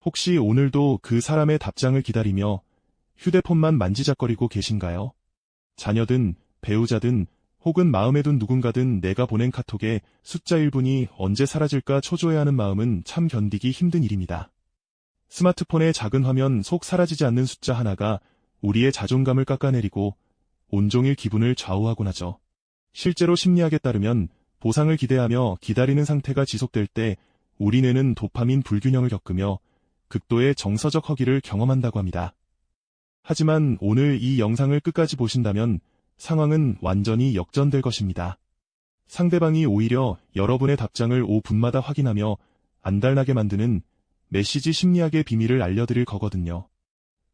혹시 오늘도 그 사람의 답장을 기다리며 휴대폰만 만지작거리고 계신가요? 자녀든 배우자든 혹은 마음에 둔 누군가든 내가 보낸 카톡에 숫자 1분이 언제 사라질까 초조해하는 마음은 참 견디기 힘든 일입니다. 스마트폰의 작은 화면 속 사라지지 않는 숫자 하나가 우리의 자존감을 깎아내리고 온종일 기분을 좌우하곤 하죠. 실제로 심리학에 따르면 보상을 기대하며 기다리는 상태가 지속될 때 우리 뇌는 도파민 불균형을 겪으며 극도의 정서적 허기를 경험한다고 합니다. 하지만 오늘 이 영상을 끝까지 보신다면 상황은 완전히 역전될 것입니다. 상대방이 오히려 여러분의 답장을 5분마다 확인하며 안달나게 만드는 메시지 심리학의 비밀을 알려드릴 거거든요.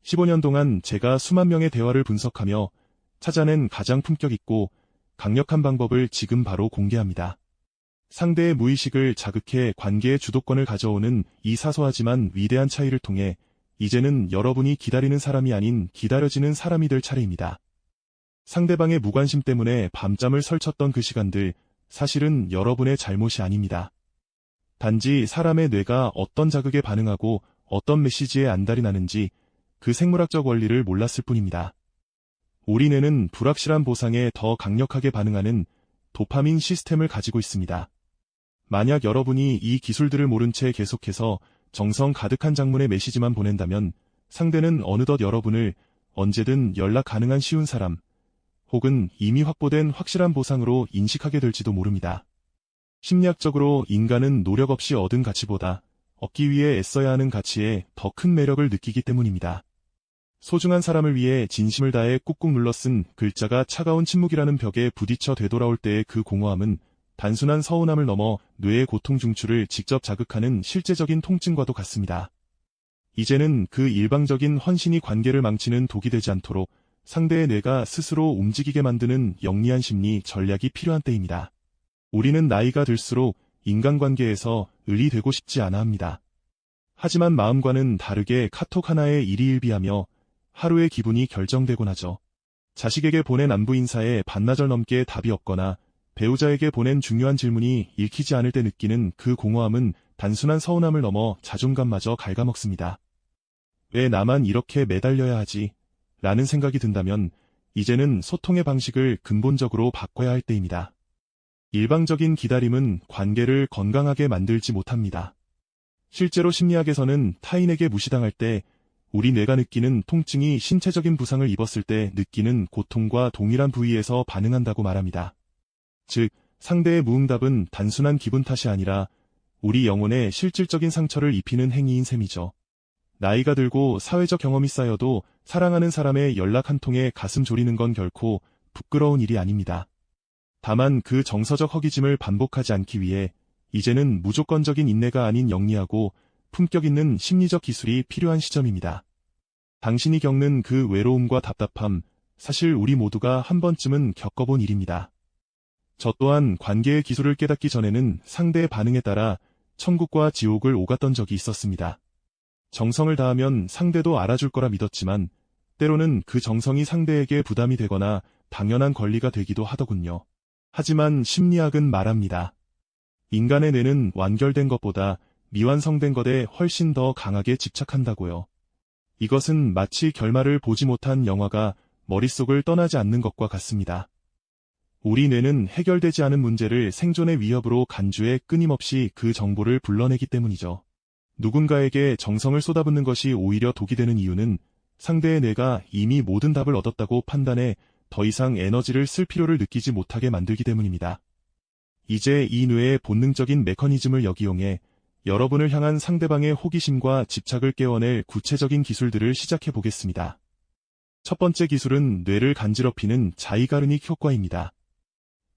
15년 동안 제가 수만 명의 대화를 분석하며 찾아낸 가장 품격 있고 강력한 방법을 지금 바로 공개합니다. 상대의 무의식을 자극해 관계의 주도권을 가져오는 이 사소하지만 위대한 차이를 통해 이제는 여러분이 기다리는 사람이 아닌 기다려지는 사람이 될 차례입니다. 상대방의 무관심 때문에 밤잠을 설쳤던 그 시간들, 사실은 여러분의 잘못이 아닙니다. 단지 사람의 뇌가 어떤 자극에 반응하고 어떤 메시지에 안달이 나는지 그 생물학적 원리를 몰랐을 뿐입니다. 우리 뇌는 불확실한 보상에 더 강력하게 반응하는 도파민 시스템을 가지고 있습니다. 만약 여러분이 이 기술들을 모른 채 계속해서 정성 가득한 장문의 메시지만 보낸다면 상대는 어느덧 여러분을 언제든 연락 가능한 쉬운 사람, 혹은 이미 확보된 확실한 보상으로 인식하게 될지도 모릅니다. 심리학적으로 인간은 노력 없이 얻은 가치보다 얻기 위해 애써야 하는 가치에 더 큰 매력을 느끼기 때문입니다. 소중한 사람을 위해 진심을 다해 꾹꾹 눌러 쓴 글자가 차가운 침묵이라는 벽에 부딪혀 되돌아올 때의 그 공허함은 단순한 서운함을 넘어 뇌의 고통 중추를 직접 자극하는 실제적인 통증과도 같습니다. 이제는 그 일방적인 헌신이 관계를 망치는 독이 되지 않도록 상대의 뇌가 스스로 움직이게 만드는 영리한 심리 전략이 필요한 때입니다. 우리는 나이가 들수록 인간관계에서 을이 되고 싶지 않아 합니다. 하지만 마음과는 다르게 카톡 하나에 일희일비하며 하루의 기분이 결정되곤 하죠. 자식에게 보낸 안부 인사에 반나절 넘게 답이 없거나 배우자에게 보낸 중요한 질문이 읽히지 않을 때 느끼는 그 공허함은 단순한 서운함을 넘어 자존감마저 갉아먹습니다. 왜 나만 이렇게 매달려야 하지? 라는 생각이 든다면 이제는 소통의 방식을 근본적으로 바꿔야 할 때입니다. 일방적인 기다림은 관계를 건강하게 만들지 못합니다. 실제로 심리학에서는 타인에게 무시당할 때 우리 뇌가 느끼는 통증이 신체적인 부상을 입었을 때 느끼는 고통과 동일한 부위에서 반응한다고 말합니다. 즉, 상대의 무응답은 단순한 기분 탓이 아니라 우리 영혼에 실질적인 상처를 입히는 행위인 셈이죠. 나이가 들고 사회적 경험이 쌓여도 사랑하는 사람의 연락 한 통에 가슴 졸이는 건 결코 부끄러운 일이 아닙니다. 다만 그 정서적 허기짐을 반복하지 않기 위해 이제는 무조건적인 인내가 아닌 영리하고 품격 있는 심리적 기술이 필요한 시점입니다. 당신이 겪는 그 외로움과 답답함, 사실 우리 모두가 한 번쯤은 겪어본 일입니다. 저 또한 관계의 기술을 깨닫기 전에는 상대의 반응에 따라 천국과 지옥을 오갔던 적이 있었습니다. 정성을 다하면 상대도 알아줄 거라 믿었지만 때로는 그 정성이 상대에게 부담이 되거나 당연한 권리가 되기도 하더군요. 하지만 심리학은 말합니다. 인간의 뇌는 완결된 것보다 미완성된 것에 훨씬 더 강하게 집착한다고요. 이것은 마치 결말을 보지 못한 영화가 머릿속을 떠나지 않는 것과 같습니다. 우리 뇌는 해결되지 않은 문제를 생존의 위협으로 간주해 끊임없이 그 정보를 불러내기 때문이죠. 누군가에게 정성을 쏟아붓는 것이 오히려 독이 되는 이유는 상대의 뇌가 이미 모든 답을 얻었다고 판단해 더 이상 에너지를 쓸 필요를 느끼지 못하게 만들기 때문입니다. 이제 이 뇌의 본능적인 메커니즘을 역이용해 여러분을 향한 상대방의 호기심과 집착을 깨워낼 구체적인 기술들을 시작해 보겠습니다. 첫 번째 기술은 뇌를 간지럽히는 자이가르닉 효과입니다.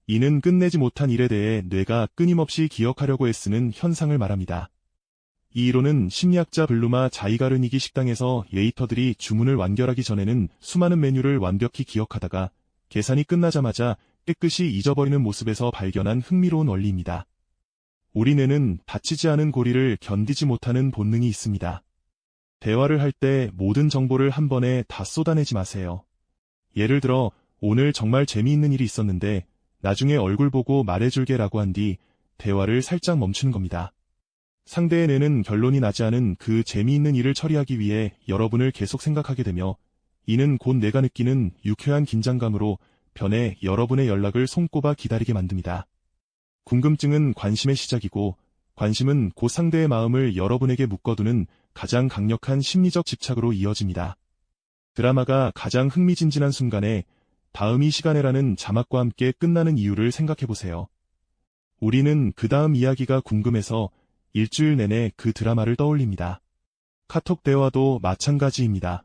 이는 끝내지 못한 일에 대해 뇌가 끊임없이 기억하려고 애쓰는 현상을 말합니다. 이 이론은 심리학자 블루마 자이가르닉이 식당에서 웨이터들이 주문을 완결하기 전에는 수많은 메뉴를 완벽히 기억하다가 계산이 끝나자마자 깨끗이 잊어버리는 모습에서 발견한 흥미로운 원리입니다. 우리 뇌는 닫히지 않은 고리를 견디지 못하는 본능이 있습니다. 대화를 할 때 모든 정보를 한 번에 다 쏟아내지 마세요. 예를 들어, 오늘 정말 재미있는 일이 있었는데 나중에 얼굴 보고 말해줄게라고 한 뒤 대화를 살짝 멈추는 겁니다. 상대의 뇌는 결론이 나지 않은 그 재미있는 일을 처리하기 위해 여러분을 계속 생각하게 되며 이는 곧 내가 느끼는 유쾌한 긴장감으로 변해 여러분의 연락을 손꼽아 기다리게 만듭니다. 궁금증은 관심의 시작이고 관심은 곧 상대의 마음을 여러분에게 묶어두는 가장 강력한 심리적 집착으로 이어집니다. 드라마가 가장 흥미진진한 순간에 다음 이 시간에라는 자막과 함께 끝나는 이유를 생각해보세요. 우리는 그 다음 이야기가 궁금해서 일주일 내내 그 드라마를 떠올립니다. 카톡 대화도 마찬가지입니다.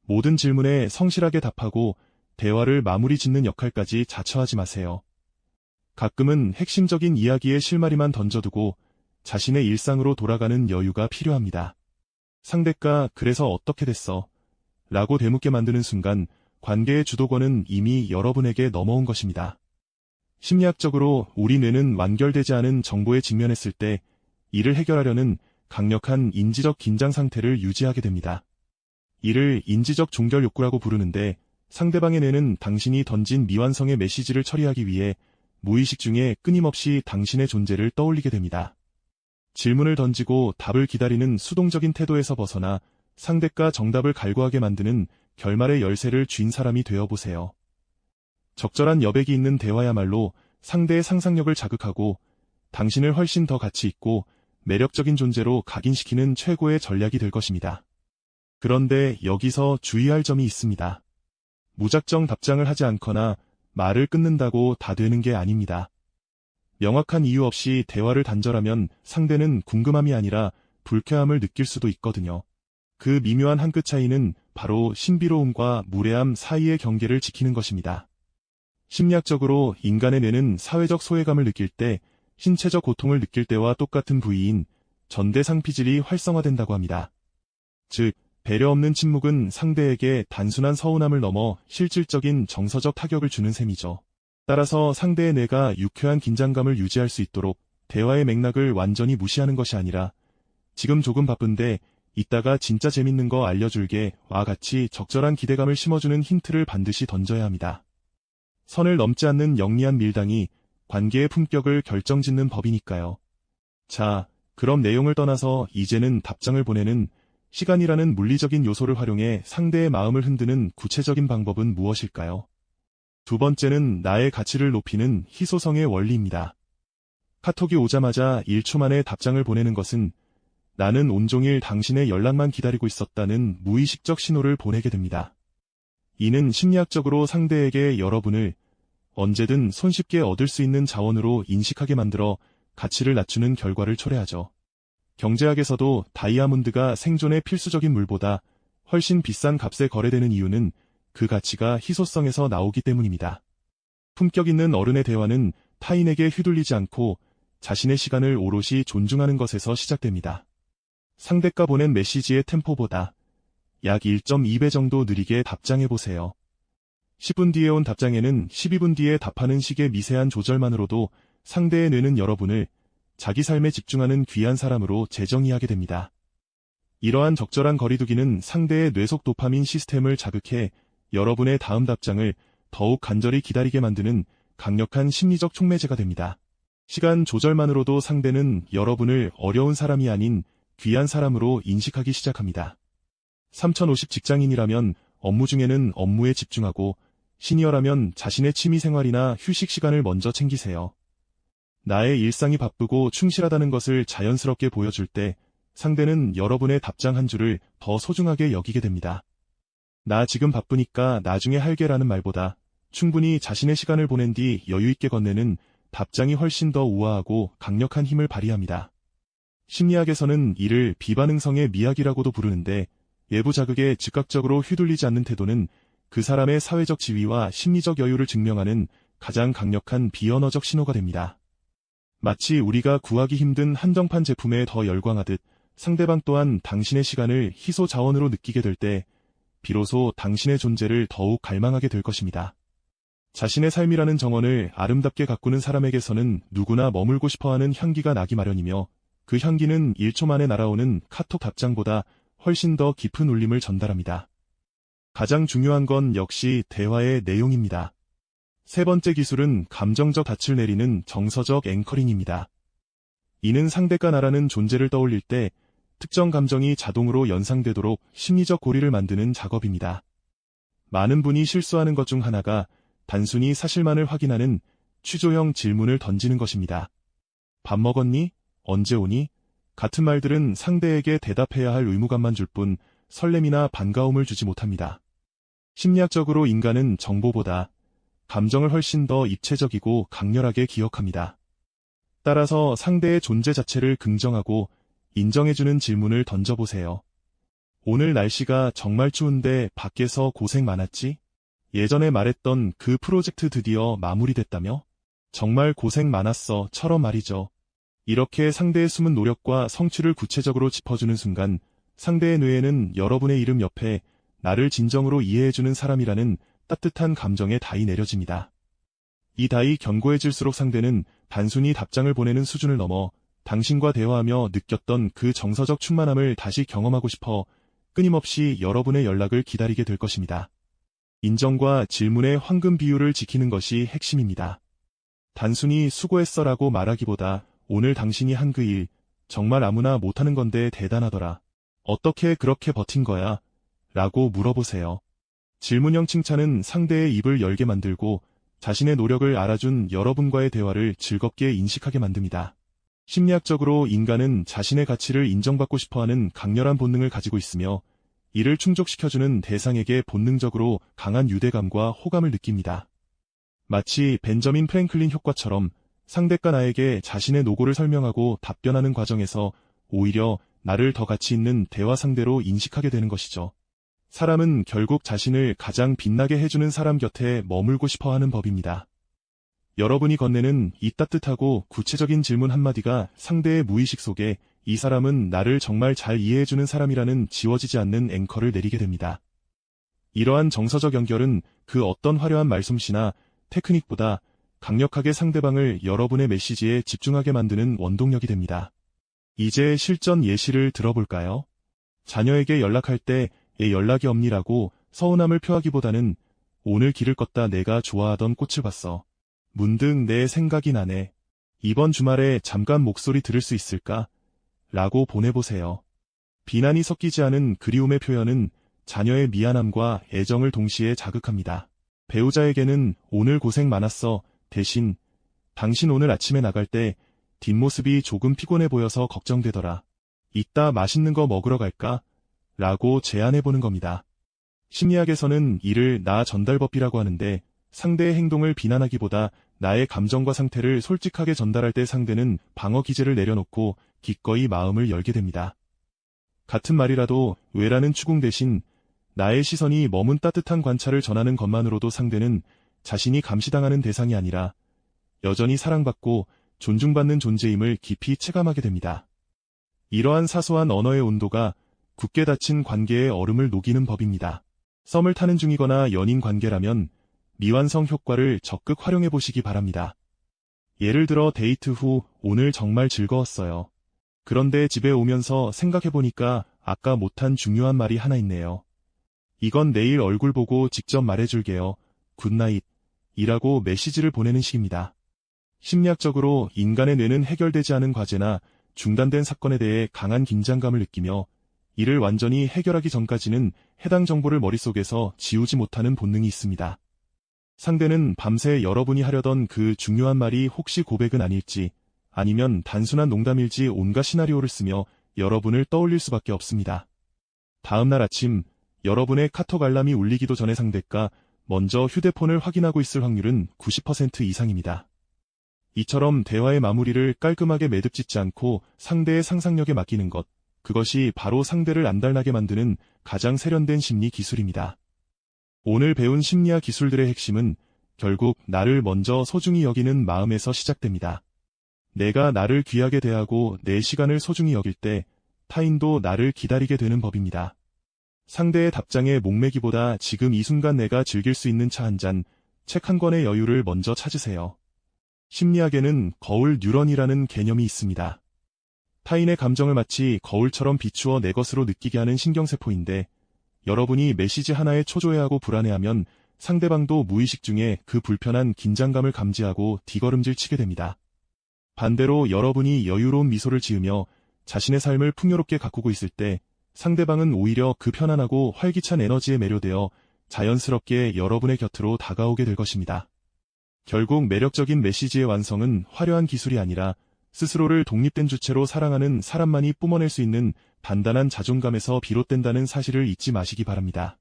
모든 질문에 성실하게 답하고 대화를 마무리 짓는 역할까지 자처하지 마세요. 가끔은 핵심적인 이야기의 실마리만 던져두고 자신의 일상으로 돌아가는 여유가 필요합니다. 상대가 그래서 어떻게 됐어? 라고 되묻게 만드는 순간 관계의 주도권은 이미 여러분에게 넘어온 것입니다. 심리학적으로 우리 뇌는 완결되지 않은 정보에 직면했을 때 이를 해결하려는 강력한 인지적 긴장 상태를 유지하게 됩니다. 이를 인지적 종결 욕구라고 부르는데 상대방의 뇌는 당신이 던진 미완성의 메시지를 처리하기 위해 무의식 중에 끊임없이 당신의 존재를 떠올리게 됩니다. 질문을 던지고 답을 기다리는 수동적인 태도에서 벗어나 상대가 정답을 갈구하게 만드는 결말의 열쇠를 쥔 사람이 되어보세요. 적절한 여백이 있는 대화야말로 상대의 상상력을 자극하고 당신을 훨씬 더 가치 있고 매력적인 존재로 각인시키는 최고의 전략이 될 것입니다. 그런데 여기서 주의할 점이 있습니다. 무작정 답장을 하지 않거나 말을 끊는다고 다 되는 게 아닙니다. 명확한 이유 없이 대화를 단절하면 상대는 궁금함이 아니라 불쾌함을 느낄 수도 있거든요. 그 미묘한 한 끗 차이는 바로 신비로움과 무례함 사이의 경계를 지키는 것입니다. 심리학적으로 인간의 뇌는 사회적 소외감을 느낄 때, 신체적 고통을 느낄 때와 똑같은 부위인 전대상피질이 활성화된다고 합니다. 즉, 배려 없는 침묵은 상대에게 단순한 서운함을 넘어 실질적인 정서적 타격을 주는 셈이죠. 따라서 상대의 뇌가 유쾌한 긴장감을 유지할 수 있도록 대화의 맥락을 완전히 무시하는 것이 아니라 지금 조금 바쁜데 이따가 진짜 재밌는 거 알려줄게 와 같이 적절한 기대감을 심어주는 힌트를 반드시 던져야 합니다. 선을 넘지 않는 영리한 밀당이 관계의 품격을 결정짓는 법이니까요. 자, 그럼 내용을 떠나서 이제는 답장을 보내는 시간이라는 물리적인 요소를 활용해 상대의 마음을 흔드는 구체적인 방법은 무엇일까요? 두 번째는 나의 가치를 높이는 희소성의 원리입니다. 카톡이 오자마자 1초 만에 답장을 보내는 것은 나는 온종일 당신의 연락만 기다리고 있었다는 무의식적 신호를 보내게 됩니다. 이는 심리학적으로 상대에게 여러분을 언제든 손쉽게 얻을 수 있는 자원으로 인식하게 만들어 가치를 낮추는 결과를 초래하죠. 경제학에서도 다이아몬드가 생존의 필수적인 물보다 훨씬 비싼 값에 거래되는 이유는 그 가치가 희소성에서 나오기 때문입니다. 품격 있는 어른의 대화는 타인에게 휘둘리지 않고 자신의 시간을 오롯이 존중하는 것에서 시작됩니다. 상대가 보낸 메시지의 템포보다 약 1.2배 정도 느리게 답장해보세요. 10분 뒤에 온 답장에는 12분 뒤에 답하는 식의 미세한 조절만으로도 상대의 뇌는 여러분을 자기 삶에 집중하는 귀한 사람으로 재정의하게 됩니다. 이러한 적절한 거리두기는 상대의 뇌속 도파민 시스템을 자극해 여러분의 다음 답장을 더욱 간절히 기다리게 만드는 강력한 심리적 촉매제가 됩니다. 시간 조절만으로도 상대는 여러분을 어려운 사람이 아닌 귀한 사람으로 인식하기 시작합니다. 3050 직장인이라면 업무 중에는 업무에 집중하고 시니어라면 자신의 취미생활이나 휴식 시간을 먼저 챙기세요. 나의 일상이 바쁘고 충실하다는 것을 자연스럽게 보여줄 때 상대는 여러분의 답장 한 줄을 더 소중하게 여기게 됩니다. 나 지금 바쁘니까 나중에 할게라는 말보다 충분히 자신의 시간을 보낸 뒤 여유있게 건네는 답장이 훨씬 더 우아하고 강력한 힘을 발휘합니다. 심리학에서는 이를 비반응성의 미학이라고도 부르는데 외부 자극에 즉각적으로 휘둘리지 않는 태도는 그 사람의 사회적 지위와 심리적 여유를 증명하는 가장 강력한 비언어적 신호가 됩니다. 마치 우리가 구하기 힘든 한정판 제품에 더 열광하듯 상대방 또한 당신의 시간을 희소 자원으로 느끼게 될 때 비로소 당신의 존재를 더욱 갈망하게 될 것입니다. 자신의 삶이라는 정원을 아름답게 가꾸는 사람에게서는 누구나 머물고 싶어하는 향기가 나기 마련이며 그 향기는 1초 만에 날아오는 카톡 답장보다 훨씬 더 깊은 울림을 전달합니다. 가장 중요한 건 역시 대화의 내용입니다. 세 번째 기술은 감정적 닻을 내리는 정서적 앵커링입니다. 이는 상대가 나라는 존재를 떠올릴 때 특정 감정이 자동으로 연상되도록 심리적 고리를 만드는 작업입니다. 많은 분이 실수하는 것 중 하나가 단순히 사실만을 확인하는 취조형 질문을 던지는 것입니다. 밥 먹었니? 언제 오니? 같은 말들은 상대에게 대답해야 할 의무감만 줄 뿐 설렘이나 반가움을 주지 못합니다. 심리학적으로 인간은 정보보다 감정을 훨씬 더 입체적이고 강렬하게 기억합니다. 따라서 상대의 존재 자체를 긍정하고 인정해주는 질문을 던져보세요. 오늘 날씨가 정말 추운데 밖에서 고생 많았지? 예전에 말했던 그 프로젝트 드디어 마무리됐다며? 정말 고생 많았어 처럼 말이죠. 이렇게 상대의 숨은 노력과 성취를 구체적으로 짚어주는 순간 상대의 뇌에는 여러분의 이름 옆에 나를 진정으로 이해해주는 사람이라는 따뜻한 감정의 다이 내려집니다. 이 다이 견고해질수록 상대는 단순히 답장을 보내는 수준을 넘어 당신과 대화하며 느꼈던 그 정서적 충만함을 다시 경험하고 싶어 끊임없이 여러분의 연락을 기다리게 될 것입니다. 인정과 질문의 황금 비율을 지키는 것이 핵심입니다. 단순히 수고했어라고 말하기보다 오늘 당신이 한 그 일, 정말 아무나 못하는 건데 대단하더라. 어떻게 그렇게 버틴 거야? 라고 물어보세요. 질문형 칭찬은 상대의 입을 열게 만들고 자신의 노력을 알아준 여러분과의 대화를 즐겁게 인식하게 만듭니다. 심리학적으로 인간은 자신의 가치를 인정받고 싶어하는 강렬한 본능을 가지고 있으며 이를 충족시켜주는 대상에게 본능적으로 강한 유대감과 호감을 느낍니다. 마치 벤저민 프랭클린 효과처럼 상대가 나에게 자신의 노고를 설명하고 답변하는 과정에서 오히려 나를 더 가치 있는 대화 상대로 인식하게 되는 것이죠. 사람은 결국 자신을 가장 빛나게 해주는 사람 곁에 머물고 싶어하는 법입니다. 여러분이 건네는 이 따뜻하고 구체적인 질문 한마디가 상대의 무의식 속에 이 사람은 나를 정말 잘 이해해주는 사람이라는 지워지지 않는 앵커를 내리게 됩니다. 이러한 정서적 연결은 그 어떤 화려한 말솜씨나 테크닉보다 강력하게 상대방을 여러분의 메시지에 집중하게 만드는 원동력이 됩니다. 이제 실전 예시를 들어볼까요? 자녀에게 연락할 때 연락이 없니라고 서운함을 표하기보다는 오늘 길을 걷다 내가 좋아하던 꽃을 봤어. 문득 내 생각이 나네. 이번 주말에 잠깐 목소리 들을 수 있을까? 라고 보내보세요. 비난이 섞이지 않은 그리움의 표현은 자녀의 미안함과 애정을 동시에 자극합니다. 배우자에게는 오늘 고생 많았어. 대신 당신 오늘 아침에 나갈 때 뒷모습이 조금 피곤해 보여서 걱정되더라. 이따 맛있는 거 먹으러 갈까? 라고 제안해보는 겁니다. 심리학에서는 이를 나 전달법이라고 하는데 상대의 행동을 비난하기보다 나의 감정과 상태를 솔직하게 전달할 때 상대는 방어 기제를 내려놓고 기꺼이 마음을 열게 됩니다. 같은 말이라도 왜라는 추궁 대신 나의 시선이 머문 따뜻한 관찰을 전하는 것만으로도 상대는 자신이 감시당하는 대상이 아니라 여전히 사랑받고 존중받는 존재임을 깊이 체감하게 됩니다. 이러한 사소한 언어의 온도가 굳게 닫힌 관계의 얼음을 녹이는 법입니다. 썸을 타는 중이거나 연인 관계라면 미완성 효과를 적극 활용해 보시기 바랍니다. 예를 들어 데이트 후 오늘 정말 즐거웠어요. 그런데 집에 오면서 생각해보니까 아까 못한 중요한 말이 하나 있네요. 이건 내일 얼굴 보고 직접 말해줄게요. 굿나잇 이라고 메시지를 보내는 식입니다. 심리학적으로 인간의 뇌는 해결되지 않은 과제나 중단된 사건에 대해 강한 긴장감을 느끼며 이를 완전히 해결하기 전까지는 해당 정보를 머릿속에서 지우지 못하는 본능이 있습니다. 상대는 밤새 여러분이 하려던 그 중요한 말이 혹시 고백은 아닐지 아니면 단순한 농담일지 온갖 시나리오를 쓰며 여러분을 떠올릴 수밖에 없습니다. 다음날 아침 여러분의 카톡 알람이 울리기도 전에 상대가 먼저 휴대폰을 확인하고 있을 확률은 90% 이상입니다. 이처럼 대화의 마무리를 깔끔하게 매듭짓지 않고 상대의 상상력에 맡기는 것, 그것이 바로 상대를 안달나게 만드는 가장 세련된 심리 기술입니다. 오늘 배운 심리학 기술들의 핵심은 결국 나를 먼저 소중히 여기는 마음에서 시작됩니다. 내가 나를 귀하게 대하고 내 시간을 소중히 여길 때 타인도 나를 기다리게 되는 법입니다. 상대의 답장에 목매기보다 지금 이 순간 내가 즐길 수 있는 차 한 잔, 책 한 권의 여유를 먼저 찾으세요. 심리학에는 거울 뉴런이라는 개념이 있습니다. 타인의 감정을 마치 거울처럼 비추어 내 것으로 느끼게 하는 신경세포인데 여러분이 메시지 하나에 초조해하고 불안해하면 상대방도 무의식 중에 그 불편한 긴장감을 감지하고 뒤걸음질 치게 됩니다. 반대로 여러분이 여유로운 미소를 지으며 자신의 삶을 풍요롭게 가꾸고 있을 때 상대방은 오히려 그 편안하고 활기찬 에너지에 매료되어 자연스럽게 여러분의 곁으로 다가오게 될 것입니다. 결국 매력적인 메시지의 완성은 화려한 기술이 아니라 스스로를 독립된 주체로 사랑하는 사람만이 뿜어낼 수 있는 단단한 자존감에서 비롯된다는 사실을 잊지 마시기 바랍니다.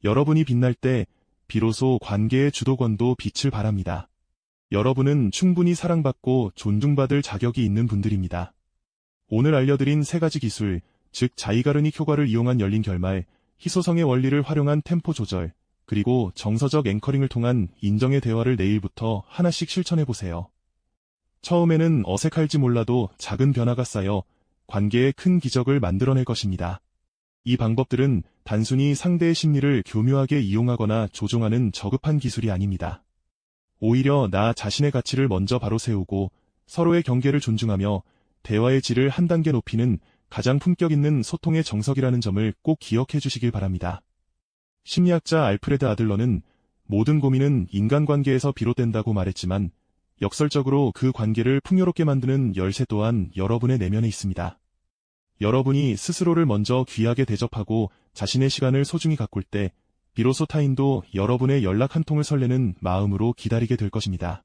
여러분이 빛날 때 비로소 관계의 주도권도 빛을 발합니다. 여러분은 충분히 사랑받고 존중받을 자격이 있는 분들입니다. 오늘 알려드린 3가지 기술, 즉 자이가르닉 효과를 이용한 열린 결말, 희소성의 원리를 활용한 템포 조절, 그리고 정서적 앵커링을 통한 인정의 대화를 내일부터 하나씩 실천해보세요. 처음에는 어색할지 몰라도 작은 변화가 쌓여 관계에 큰 기적을 만들어낼 것입니다. 이 방법들은 단순히 상대의 심리를 교묘하게 이용하거나 조종하는 저급한 기술이 아닙니다. 오히려 나 자신의 가치를 먼저 바로 세우고 서로의 경계를 존중하며 대화의 질을 한 단계 높이는 가장 품격 있는 소통의 정석이라는 점을 꼭 기억해 주시길 바랍니다. 심리학자 알프레드 아들러는 모든 고민은 인간관계에서 비롯된다고 말했지만 역설적으로 그 관계를 풍요롭게 만드는 열쇠 또한 여러분의 내면에 있습니다. 여러분이 스스로를 먼저 귀하게 대접하고 자신의 시간을 소중히 가꿀 때 비로소 타인도 여러분의 연락 한 통을 설레는 마음으로 기다리게 될 것입니다.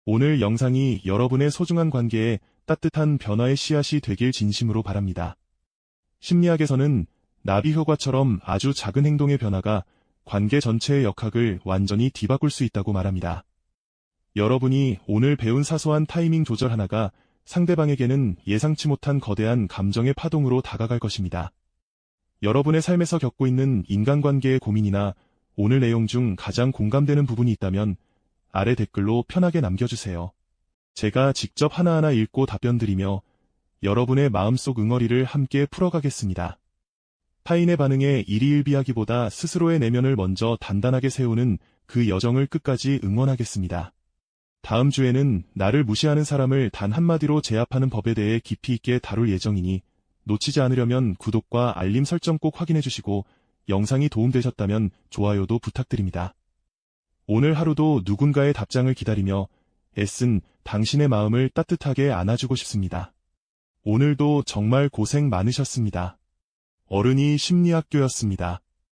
오늘 영상이 여러분의 소중한 관계에 따뜻한 변화의 씨앗이 되길 진심으로 바랍니다. 심리학에서는 나비 효과처럼 아주 작은 행동의 변화가 관계 전체의 역학을 완전히 뒤바꿀 수 있다고 말합니다. 여러분이 오늘 배운 사소한 타이밍 조절 하나가 상대방에게는 예상치 못한 거대한 감정의 파동으로 다가갈 것입니다. 여러분의 삶에서 겪고 있는 인간관계의 고민이나 오늘 내용 중 가장 공감되는 부분이 있다면 아래 댓글로 편하게 남겨주세요. 제가 직접 하나하나 읽고 답변드리며 여러분의 마음속 응어리를 함께 풀어가겠습니다. 타인의 반응에 일희일비하기보다 스스로의 내면을 먼저 단단하게 세우는 그 여정을 끝까지 응원하겠습니다. 다음 주에는 나를 무시하는 사람을 단 한마디로 제압하는 법에 대해 깊이 있게 다룰 예정이니 놓치지 않으려면 구독과 알림 설정 꼭 확인해주시고 영상이 도움되셨다면 좋아요도 부탁드립니다. 오늘 하루도 누군가의 답장을 기다리며 애쓴 당신의 마음을 따뜻하게 안아주고 싶습니다. 오늘도 정말 고생 많으셨습니다. 어른이 심리학교였습니다.